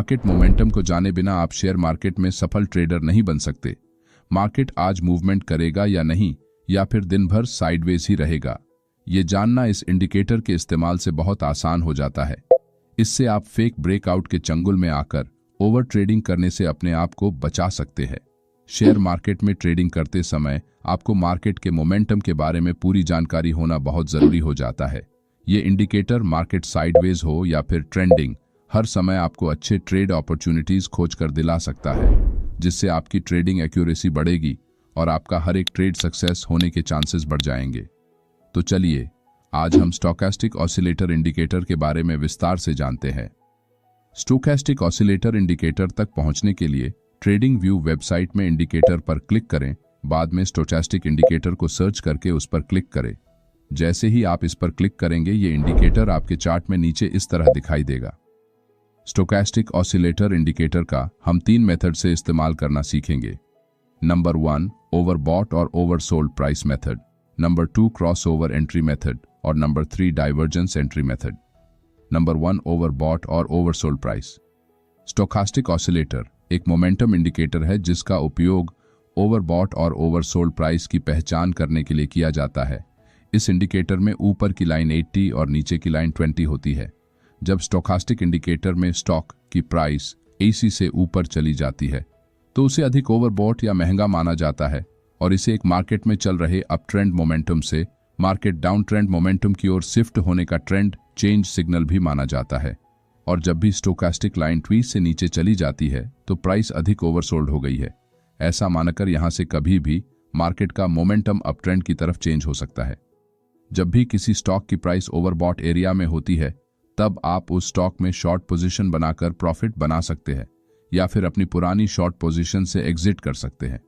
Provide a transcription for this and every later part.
Market momentum को जाने बिना आप शेयर मार्केट में सफल ट्रेडर नहीं बन सकते। मार्केट आज मूवमेंट करेगा या नहीं, या फिर दिन भर साइडवेज ही रहेगा, ये जानना इस इंडिकेटर के इस्तेमाल से बहुत आसान हो जाता है। इससे आप फेक ब्रेकआउट के चंगुल में आकर ओवर ट्रेडिंग करने से अपने आप को बचा सकते हैं। शेयर मार्केट में ट्रेडिंग करते समय आपको मार्केट के मोमेंटम के बारे में पूरी जानकारी होना बहुत जरूरी हो जाता है। ये इंडिकेटर मार्केट साइडवेज हो या फिर ट्रेंडिंग, हर समय आपको अच्छे ट्रेड अपॉर्चुनिटीज खोज कर दिला सकता है, जिससे आपकी ट्रेडिंग एक्यूरेसी बढ़ेगी और आपका हर एक ट्रेड सक्सेस होने के चांसेस बढ़ जाएंगे। तो चलिए आज हम स्टोकास्टिक ऑसिलेटर इंडिकेटर के बारे में विस्तार से जानते हैं। स्टोकास्टिक ऑसिलेटर इंडिकेटर तक पहुंचने के लिए ट्रेडिंग व्यू वेबसाइट में इंडिकेटर पर क्लिक करें, बाद में स्टोकास्टिक इंडिकेटर को सर्च करके उस पर क्लिक करें। जैसे ही आप इस पर क्लिक करेंगे ये इंडिकेटर आपके चार्ट में नीचे इस तरह दिखाई देगा। स्टोकास्टिक ऑसिलेटर इंडिकेटर का हम 3 मेथड से इस्तेमाल करना सीखेंगे। नंबर 1 ओवरबॉट और oversold price method, number 2 crossover entry method और number 3 divergence entry method. Number 1 overbought और ओवरसोल्ड प्राइस। स्टोकास्टिक ऑसिलेटर एक मोमेंटम इंडिकेटर है जिसका उपयोग ओवरबॉट और ओवरसोल्ड प्राइस की पहचान करने के लिए किया जाता है। इस इंडिकेटर में ऊपर की लाइन 80 और नीचे की लाइन 20 होती है। जब स्टोकास्टिक इंडिकेटर में स्टॉक की प्राइस 80 से ऊपर चली जाती है तो उसे अधिक ओवरबॉट या महंगा माना जाता है और इसे एक मार्केट में चल रहे अप ट्रेंड मोमेंटम से मार्केट डाउन ट्रेंड मोमेंटम की ओर शिफ्ट होने का ट्रेंड चेंज सिग्नल भी माना जाता है। और जब भी स्टोकास्टिक लाइन 20 से नीचे चली जाती है तो प्राइस अधिक ओवरसोल्ड हो गई है, ऐसा मानकर यहां से कभी भी मार्केट का मोमेंटम अप ट्रेंड की तरफ चेंज हो सकता है। जब भी किसी स्टॉक की प्राइस ओवरबॉट एरिया में होती है तब आप उस स्टॉक में शॉर्ट पोजीशन बनाकर प्रॉफिट बना सकते हैं या फिर अपनी पुरानी शॉर्ट पोजीशन से एग्जिट कर सकते हैं।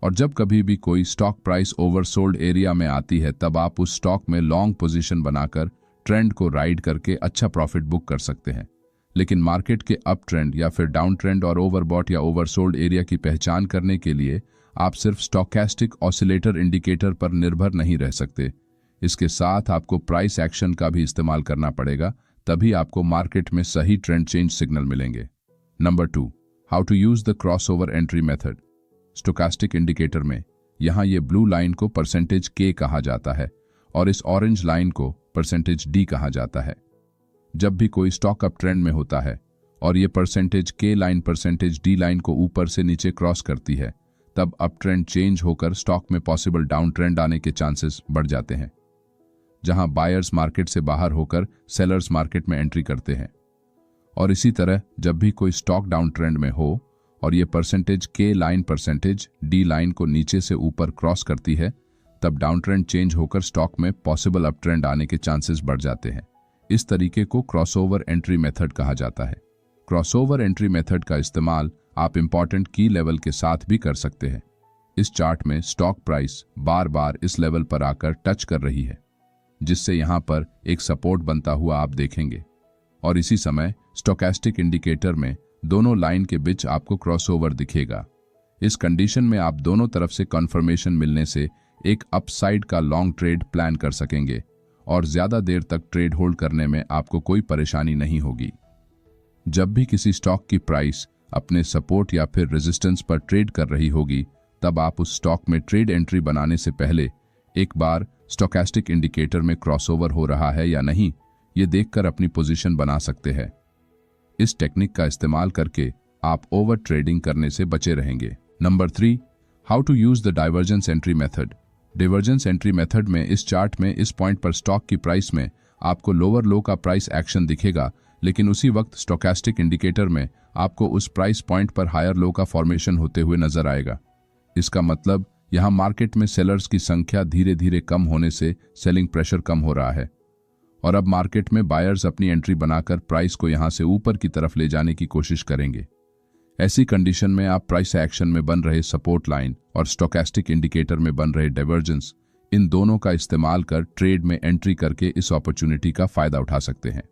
और जब कभी भी कोई स्टॉक प्राइस ओवरसोल्ड एरिया में आती है तब आप उस स्टॉक में लॉन्ग पोजीशन बनाकर ट्रेंड को राइड करके अच्छा प्रॉफिट बुक कर सकते हैं। लेकिन मार्केट के अप ट्रेंड या फिर डाउन ट्रेंड और ओवरबॉट या ओवरसोल्ड एरिया की पहचान करने के लिए आप सिर्फ स्टोकास्टिक ऑसिलेटर इंडिकेटर पर निर्भर नहीं रह सकते। इसके साथ आपको प्राइस एक्शन का भी इस्तेमाल करना पड़ेगा, तभी आपको मार्केट में सही ट्रेंड चेंज सिग्नल मिलेंगे। Number 2 how to use the crossover entry method. Stochastic indicator में यहां ये ब्लू लाइन को परसेंटेज के कहा जाता है और इस ऑरेंज लाइन को परसेंटेज डी कहा जाता है। जब भी कोई स्टॉक अप ट्रेंड में होता है और ये परसेंटेज के लाइन परसेंटेज डी लाइन को ऊपर से नीचे क्रॉस करती है तब अप ट्रेंड चेंज होकर स्टॉक में पॉसिबल डाउन ट्रेंड आने के चांसेस बढ़ जाते हैं, जहां बायर्स मार्केट से बाहर होकर सेलर्स मार्केट में एंट्री करते हैं। और इसी तरह जब भी कोई स्टॉक डाउन ट्रेंड में हो और ये परसेंटेज के लाइन परसेंटेज डी लाइन को नीचे से ऊपर क्रॉस करती है तब डाउन ट्रेंड चेंज होकर स्टॉक में पॉसिबल अप ट्रेंड आने के चांसेस बढ़ जाते हैं। इस तरीके को क्रॉसओवर एंट्री मेथड कहा जाता है। क्रॉसओवर एंट्री मेथड का इस्तेमाल आप इंपॉर्टेंट की लेवल के साथ भी कर सकते हैं। इस चार्ट में स्टॉक प्राइस बार बार इस लेवल पर आकर टच कर रही है, जिससे यहां पर एक सपोर्ट बनता हुआ आप देखेंगे। और इसी समय स्टोकास्टिक इंडिकेटर में दोनों लाइन के बीच आपको क्रॉसओवर दिखेगा। इस कंडीशन में आप दोनों तरफ से कंफर्मेशन मिलने से एक अपसाइड का लॉन्ग ट्रेड प्लान कर सकेंगे और ज्यादा देर तक ट्रेड होल्ड करने में आपको कोई परेशानी नहीं होगी। जब भी किसी स्टॉक की प्राइस अपने सपोर्ट या फिर रेजिस्टेंस पर ट्रेड कर रही होगी तब आप उस स्टॉक में ट्रेड एंट्री बनाने से पहले एक बार स्टोकास्टिक इंडिकेटर में क्रॉसओवर हो रहा है या नहीं ये देखकर अपनी पोजीशन बना सकते हैं। इस टेक्निक का इस्तेमाल करके आप ओवर ट्रेडिंग करने से बचे रहेंगे। Number 3 how to use the divergence entry method. Divergence entry method में इस चार्ट में इस पॉइंट पर स्टॉक की प्राइस में आपको लोअर लो का प्राइस एक्शन दिखेगा, लेकिन उसी वक्त स्टोकास्टिक इंडिकेटर में आपको उस प्राइस पॉइंट पर हायर लो का फॉर्मेशन होते हुए नजर आएगा। इसका मतलब यहां मार्केट में सेलर्स की संख्या धीरे धीरे कम होने से सेलिंग प्रेशर कम हो रहा है और अब मार्केट में बायर्स अपनी एंट्री बनाकर प्राइस को यहां से ऊपर की तरफ ले जाने की कोशिश करेंगे। ऐसी कंडीशन में आप प्राइस एक्शन में बन रहे सपोर्ट लाइन और स्टोकास्टिक इंडिकेटर में बन रहे डाइवर्जेंस, इन दोनों का इस्तेमाल कर ट्रेड में एंट्री करके इस अपॉर्चुनिटी का फायदा उठा सकते हैं।